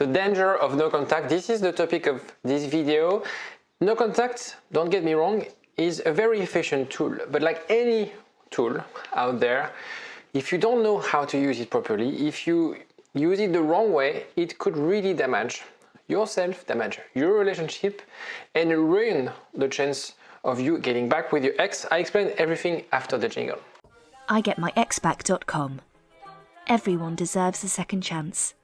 the danger of no contact. This is the topic of this video. No contact, don't get me wrong, is a very efficient tool, but like any tool out there, if you don't know how to use it properly, if you use it the wrong way, it could really damage yourself, damage your relationship, and ruin the chance of you getting back with your ex. I explain everything after the jingle. IGetMyExBack.com. Everyone deserves a second chance.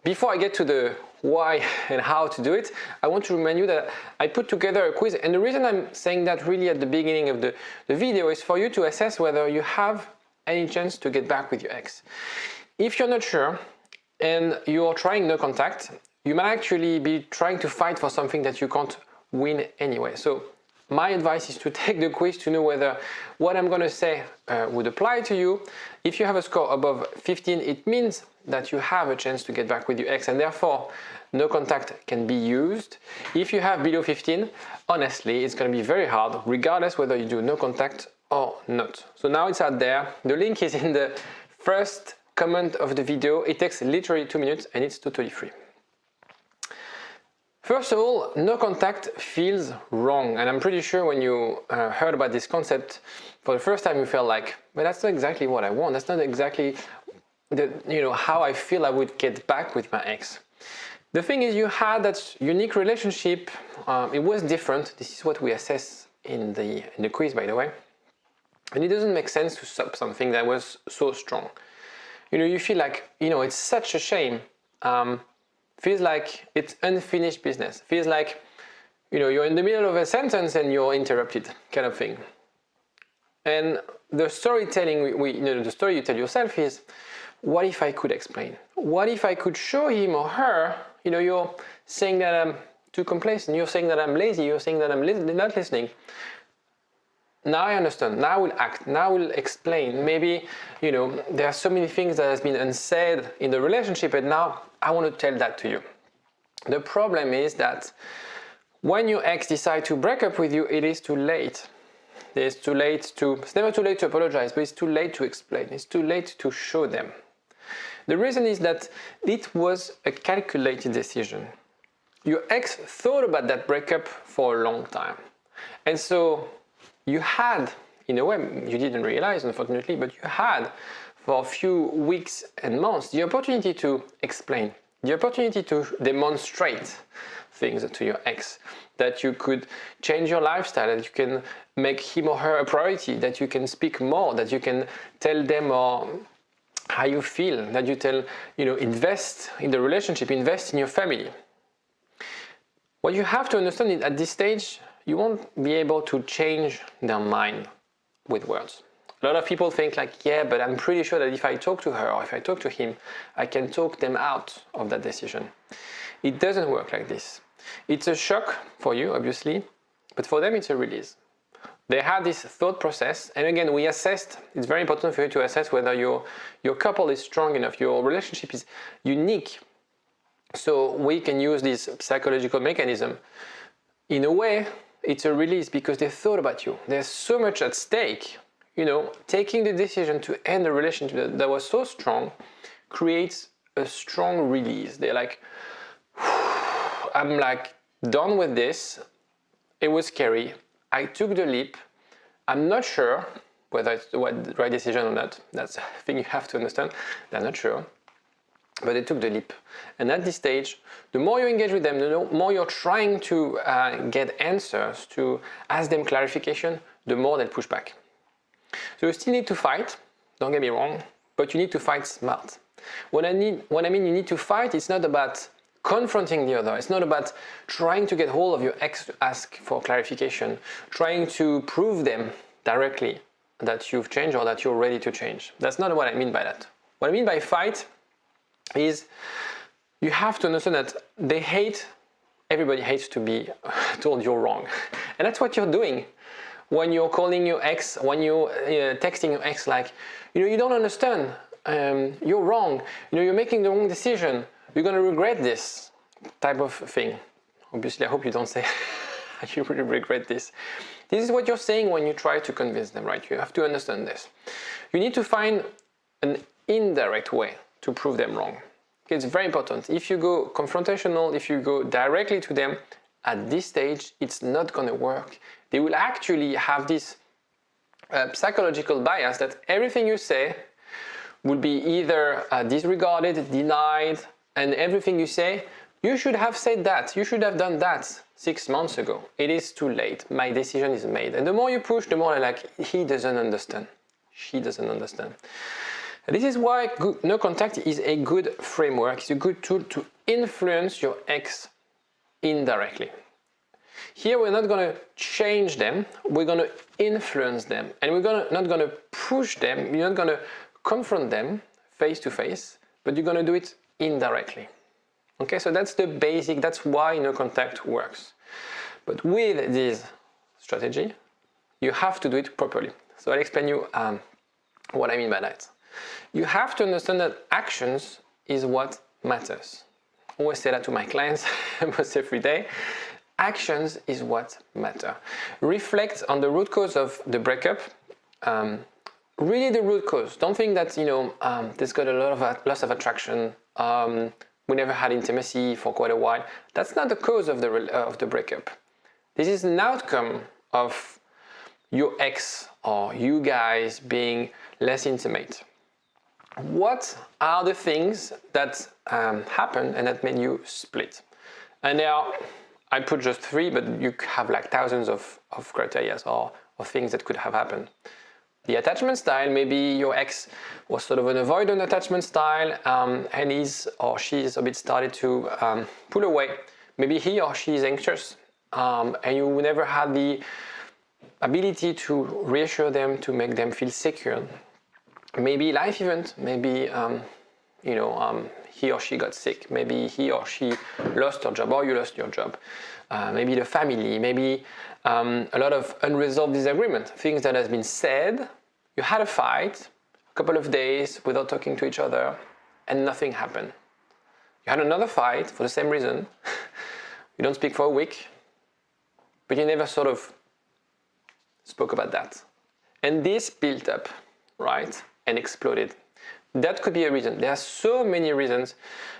Before I get to the why and how to do it, I want to remind you that I put together a quiz, and the reason I'm saying that really at the beginning of the video is for you to assess whether you have any chance to get back with your ex. If you're not sure and you're trying no contact, you might actually be trying to fight for something that you can't win anyway. So my advice is to take the quiz to know whether what I'm going to say would apply to you. If you have a score above 15, it means that you have a chance to get back with your ex, and therefore no contact can be used. If you have below 15, honestly, it's going to be very hard, regardless whether you do no contact or not. So now it's out there. The link is in the first comment of the video. It takes literally 2 minutes and it's totally free. First of all, no contact feels wrong, and I'm pretty sure when you heard about this concept for the first time you felt like, but that's not exactly what I want. That's not exactly how I feel I would get back with my ex. The thing is, you had that unique relationship. It was different. This is what we assess in the quiz, by the way. And it doesn't make sense to stop something that was so strong. You feel like, it's such a shame. Feels like it's unfinished business. Feels like, you're in the middle of a sentence and you're interrupted, kind of thing. And the storytelling, the story you tell yourself is, what if I could explain? What if I could show him or her? You're saying that I'm too complacent. You're saying that I'm lazy. You're saying that I'm not listening. Now I understand. Now I will act. Now I will explain. Maybe, there are so many things that has been unsaid in the relationship, and now I want to tell that to you. The problem is that when your ex decides to break up with you, it is too late. It's never too late to apologize, but it's too late to explain. It's too late to show them. The reason is that it was a calculated decision. Your ex thought about that breakup for a long time. And so you had, in a way, you didn't realize, unfortunately, but you had for a few weeks and months the opportunity to explain, the opportunity to demonstrate things to your ex, that you could change your lifestyle, that you can make him or her a priority, that you can speak more, that you can tell them how you feel, that you invest in the relationship, invest in your family. What you have to understand is at this stage, you won't be able to change their mind with words. A lot of people think like, yeah, but I'm pretty sure that if I talk to her or if I talk to him, I can talk them out of that decision. It doesn't work like this. It's a shock for you, obviously, but for them it's a release. They had this thought process, and again, we assessed, it's very important for you to assess whether your couple is strong enough, your relationship is unique, so we can use this psychological mechanism. In a way, it's a release because they thought about you. There's so much at stake. Taking the decision to end a relationship that was so strong creates a strong release. They're like, I'm like done with this. It was scary. I took the leap. I'm not sure whether it's the right decision or not. That's a thing you have to understand. They're not sure. But they took the leap. And at this stage, the more you engage with them, the more you're trying to get answers, to ask them clarification, the more they'll push back. So you still need to fight, don't get me wrong, but you need to fight smart. What I mean you need to fight, it's not about confronting the other. It's not about trying to get hold of your ex to ask for clarification, trying to prove them directly that you've changed or that you're ready to change. That's not what I mean by that. What I mean by fight is you have to understand that everybody hates to be told you're wrong. And that's what you're doing when you're calling your ex, when you're texting your ex like, you don't understand, you're wrong, you're making the wrong decision, you're going to regret this type of thing. Obviously, I hope you don't say you really regret this. This is what you're saying when you try to convince them, right? You have to understand this. You need to find an indirect way to prove them wrong. Okay, it's very important. If you go confrontational, if you go directly to them, at this stage, it's not going to work. They will actually have this psychological bias that everything you say will be either disregarded, denied, and everything you say, you should have said that, you should have done that 6 months ago. It is too late, my decision is made. And the more you push, the more they're like, he doesn't understand, she doesn't understand. And this is why no contact is a good framework, it's a good tool to influence your ex indirectly. Here we're not going to change them, we're going to influence them, and we're not going to push them, you're not going to confront them face to face, but you're going to do it indirectly. Okay, so that's the basic, that's why no contact works. But with this strategy, you have to do it properly. So I'll explain you what I mean by that. You have to understand that actions is what matters. I always say that to my clients almost every day. Actions is what matter. Reflect on the root cause of the breakup. Really the root cause. Don't think that, there's got a lot of loss of attraction. We never had intimacy for quite a while. That's not the cause of the breakup. This is an outcome of your ex or you guys being less intimate. What are the things that happened and that made you split? And now, I put just 3, but you have like thousands of criteria or things that could have happened. The attachment style, maybe your ex was sort of an avoidant attachment style and he's or she's a bit started to pull away. Maybe he or she is anxious and you never had the ability to reassure them, to make them feel secure. Maybe life event, maybe he or she got sick, maybe he or she lost her job or you lost your job, maybe the family, maybe a lot of unresolved disagreement, things that has been said, you had a fight, a couple of days without talking to each other and nothing happened. You had another fight for the same reason, you don't speak for a week, but you never sort of spoke about that. And this built up, right, and exploded. That could be a reason. There are so many reasons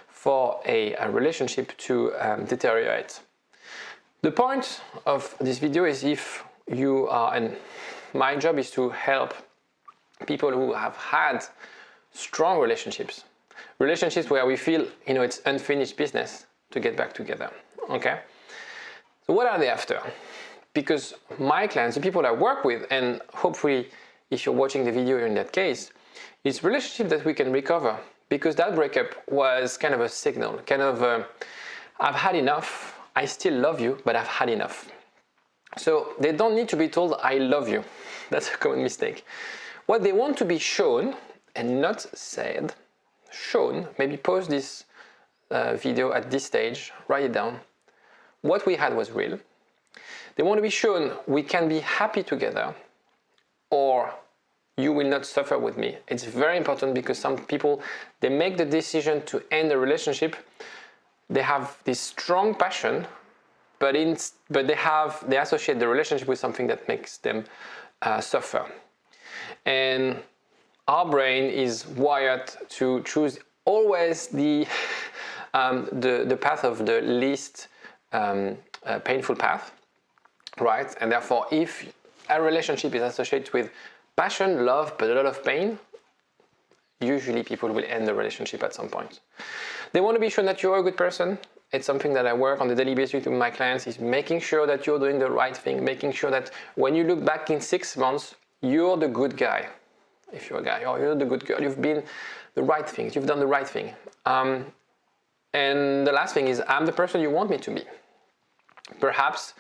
for a relationship to deteriorate. The point of this video is if you are, and my job is to help people who have had strong relationships where we feel, it's unfinished business to get back together, okay? So what are they after? Because my clients, the people I work with, and hopefully if you're watching the video in that case, it's relationship that we can recover because that breakup was kind of a signal, I've had enough, I still love you, but I've had enough. So they don't need to be told I love you. That's a common mistake. What they want to be shown and not said, shown, maybe pause this video at this stage, write it down. What we had was real. They want to be shown we can be happy together or you will not suffer with me. It's very important because some people, they make the decision to end the relationship. They have this strong passion, but they associate the relationship with something that makes them suffer. And our brain is wired to choose always the path of the least painful path, right? And therefore, if a relationship is associated with passion, love, but a lot of pain, usually people will end the relationship at some point. They want to be sure that you're a good person. It's something that I work on a daily basis with my clients, is making sure that you're doing the right thing, making sure that when you look back in 6 months, you're the good guy. If you're a guy, or you're the good girl, you've been the right things, you've done the right thing. And the last thing is, I'm the person you want me to be. Perhaps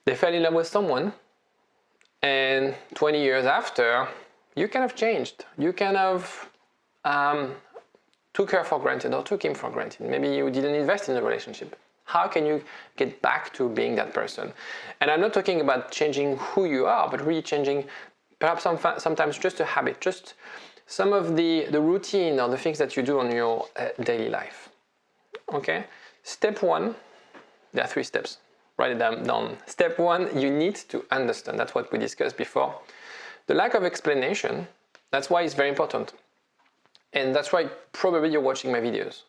they fell in love with someone and 20 years after, you kind of changed. You kind of took her for granted or took him for granted. Maybe you didn't invest in the relationship. How can you get back to being that person? And I'm not talking about changing who you are, but really changing perhaps sometimes just a habit, just some of the routine or the things that you do on your daily life. Okay? Step 1, there are 3 steps. Write it down. Step 1, you need to understand. That's what we discussed before. The lack of explanation, that's why it's very important. And that's why probably you're watching my videos.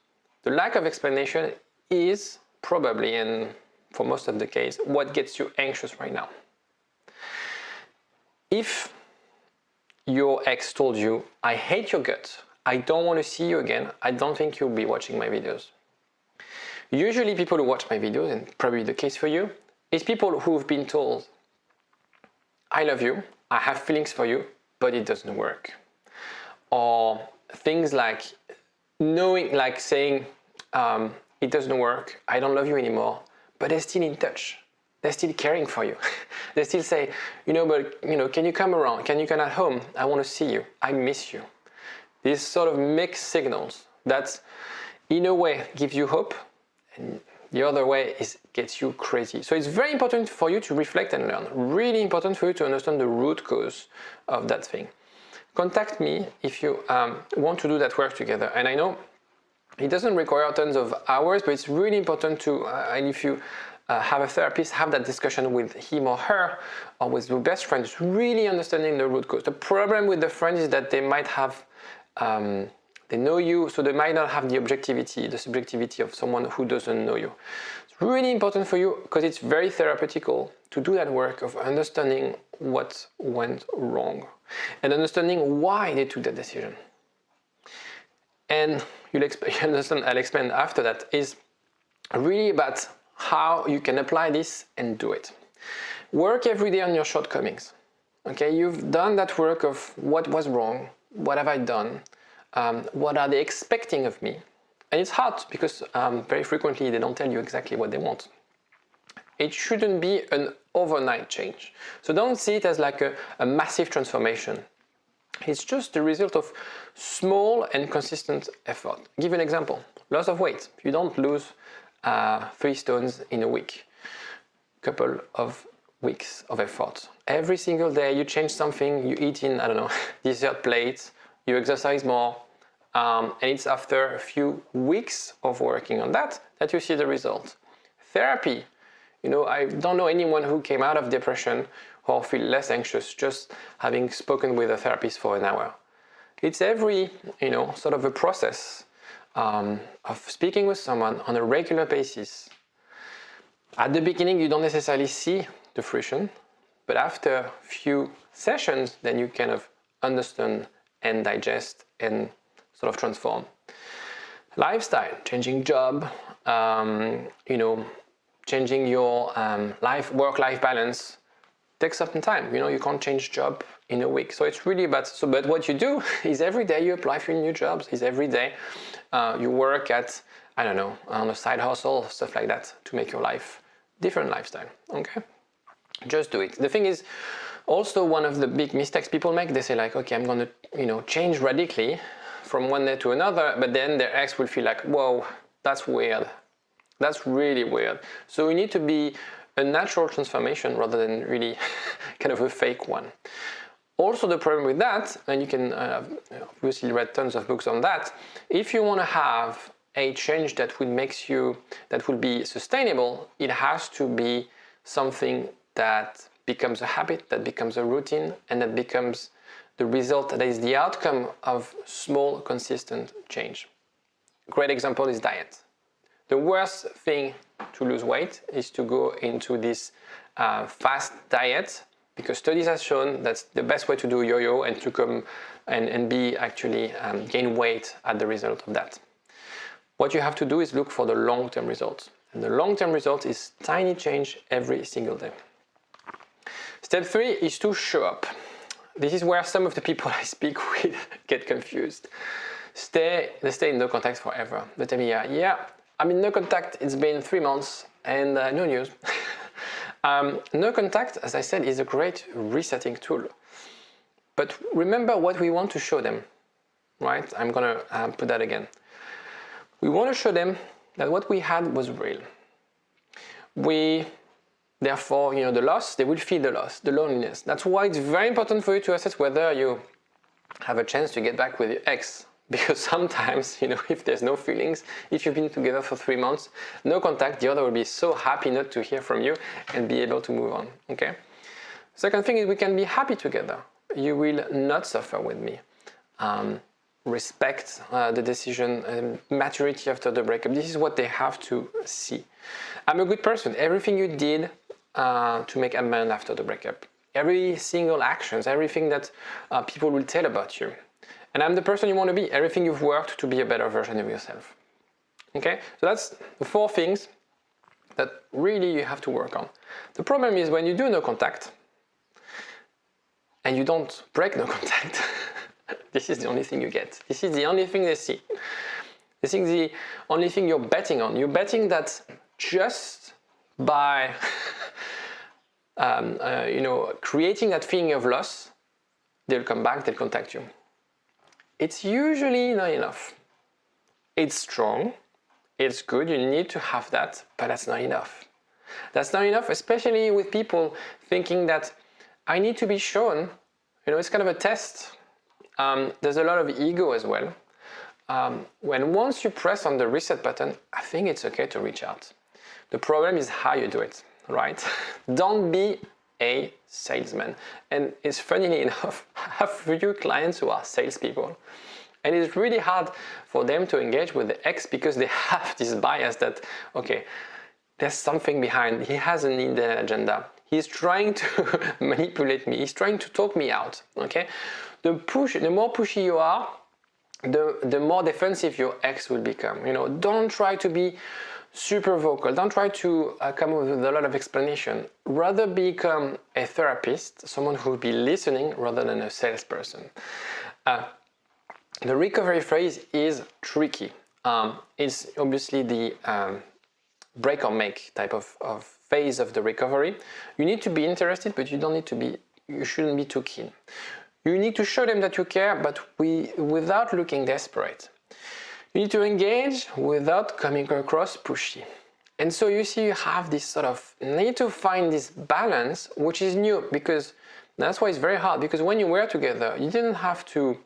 The lack of explanation is probably, and for most of the case, what gets you anxious right now. If your ex told you, I hate your guts, I don't want to see you again, I don't think you'll be watching my videos. Usually people who watch my videos, and probably the case for you, is people who've been told, I love you, I have feelings for you, but it doesn't work. Or things like saying, it doesn't work, I don't love you anymore, but they're still in touch. They're still caring for you. They still say, can you come around? Can you come at home? I want to see you. I miss you. These sort of mixed signals that in a way gives you hope, and the other way gets you crazy. So it's very important for you to reflect and learn. Really important for you to understand the root cause of that thing. Contact me if you want to do that work together. And I know it doesn't require tons of hours, but it's really important to, and if you have a therapist, have that discussion with him or her, or with your best friend, really understanding the root cause. The problem with the friends is that they might have, they know you, so they might not have the objectivity, the subjectivity of someone who doesn't know you. It's really important for you, because it's very therapeutical, to do that work of understanding what went wrong and understanding why they took that decision. And you'll understand, I'll explain after that, is really about how you can apply this and do it. Work every day on your shortcomings. Okay, you've done that work of what was wrong, what have I done, what are they expecting of me? And it's hard because very frequently they don't tell you exactly what they want. It shouldn't be an overnight change. So don't see it as like a massive transformation. It's just the result of small and consistent effort. I'll give you an example. Loss of weight. You don't lose 3 stones in a week. Couple of weeks of effort. Every single day you change something, you eat in, dessert plates, you exercise more, and it's after a few weeks of working on that you see the result. Therapy. I don't know anyone who came out of depression or feel less anxious just having spoken with a therapist for an hour. It's every, sort of a process of speaking with someone on a regular basis. At the beginning, you don't necessarily see the fruition, but after a few sessions, then you kind of understand and digest and sort of transform. Lifestyle, changing job, changing your work-life balance takes some time. You can't change job in a week. So it's really about, but what you do is every day you apply for new jobs, is every day you work at, on a side hustle, stuff like that, to make your life different lifestyle, okay? Just do it. The thing is, also one of the big mistakes people make, they say like, okay, I'm gonna, change radically from one day to another, but then their ex will feel like, whoa, that's weird. That's really weird. So we need to be a natural transformation rather than really kind of a fake one. Also the problem with that, and you can obviously read tons of books on that, if you want to have a change that will be sustainable, it has to be something that becomes a habit, that becomes a routine, and that becomes the result, that is the outcome of small, consistent change. Great example is diet. The worst thing to lose weight is to go into this fast diet, because studies have shown that's the best way to do yo-yo and to come and be actually gain weight as the result of that. What you have to do is look for the long-term results. And the long-term result is tiny change every single day. Step 3 is to show up. This is where some of the people I speak with get confused. They stay in no contact forever. They tell me, yeah, I'm in no contact, it's been 3 months and no news. No contact, as I said, is a great resetting tool. But remember what we want to show them, right? I'm gonna put that again. We want to show them that what we had was real. Therefore, the loss, they will feel the loss, the loneliness. That's why it's very important for you to assess whether you have a chance to get back with your ex. Because sometimes, if there's no feelings, if you've been together for 3 months, no contact, the other will be so happy not to hear from you and be able to move on, okay? Second thing is we can be happy together. You will not suffer with me. respect the decision and maturity after the breakup. This is what they have to see. I'm a good person. Everything you did to make amends after the breakup, every single actions, everything that people will tell about you. And I'm the person you want to be. Everything you've worked to be a better version of yourself. Okay, so that's the 4 things that really you have to work on. The problem is when you do no contact and you don't break no contact, this is the only thing you get. This is the only thing they see. This is the only thing you're betting on. You're betting that just by creating that feeling of loss, they'll come back, they'll contact you. It's usually not enough. It's strong. It's good, you need to have that, but that's not enough. That's not enough, especially with people thinking that I need to be shown, it's kind of a test. There's a lot of ego as well. When once you press on the reset button, I think it's okay to reach out. The problem is how you do it, right? Don't be a salesman. And it's funnily enough, I have few clients who are salespeople. And it's really hard for them to engage with the ex because they have this bias that, okay, there's something behind. He has an hidden agenda. He's trying to manipulate me. He's trying to talk me out, okay? The more pushy you are, the more defensive your ex will become. Don't try to be super vocal. Don't try to come up with a lot of explanation. Rather become a therapist, someone who will be listening rather than a salesperson. The recovery phase is tricky. It's obviously the break or make type of phase of the recovery. You need to be interested, but you shouldn't be too keen. You need to show them that you care, but without looking desperate. You need to engage without coming across pushy. And so you see, you have this need to find this balance, which is new, because that's why it's very hard, because when you were together, you didn't have to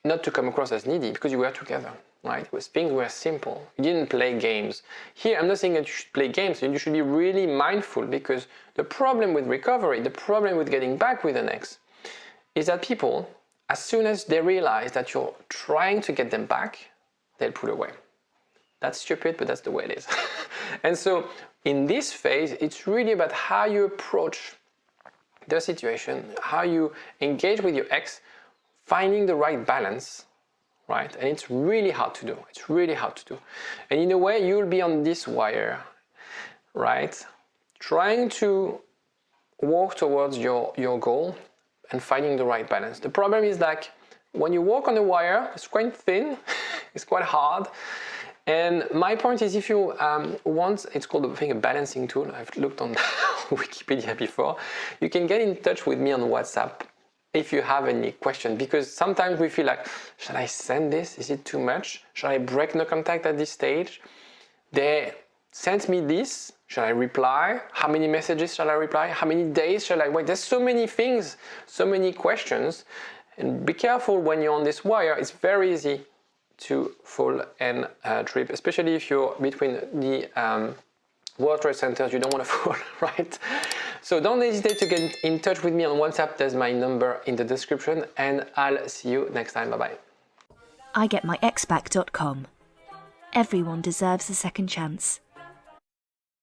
not to come across as needy because you were together, right? Things were simple. You didn't play games. Here, I'm not saying that you should play games, you should be really mindful, because the problem with recovery, the problem with getting back with an ex, is that people, as soon as they realize that you're trying to get them back, they'll pull away. That's stupid, but that's the way it is. And so in this phase, it's really about how you approach the situation, how you engage with your ex, finding the right balance, right? And it's really hard to do. It's really hard to do. And in a way, you'll be on this wire, right? Trying to walk towards your goal and finding the right balance. The problem is like when you walk on the wire, it's quite thin, it's quite hard. And my point is, if you want, it's called a balancing tool. I've looked on Wikipedia before. You can get in touch with me on WhatsApp if you have any question, because sometimes we feel like, should I send this? Is it too much? Should I break no contact at this stage? They sent me this. Should I reply? How many messages shall I reply? How many days shall I wait? There's so many things, so many questions. And be careful when you're on this wire. It's very easy to fall and trip, especially if you're between the World Trade Centers. You don't want to fall, right? So don't hesitate to get in touch with me on WhatsApp. There's my number in the description, and I'll see you next time. Bye-bye. igetmyexback.com. Everyone deserves a second chance.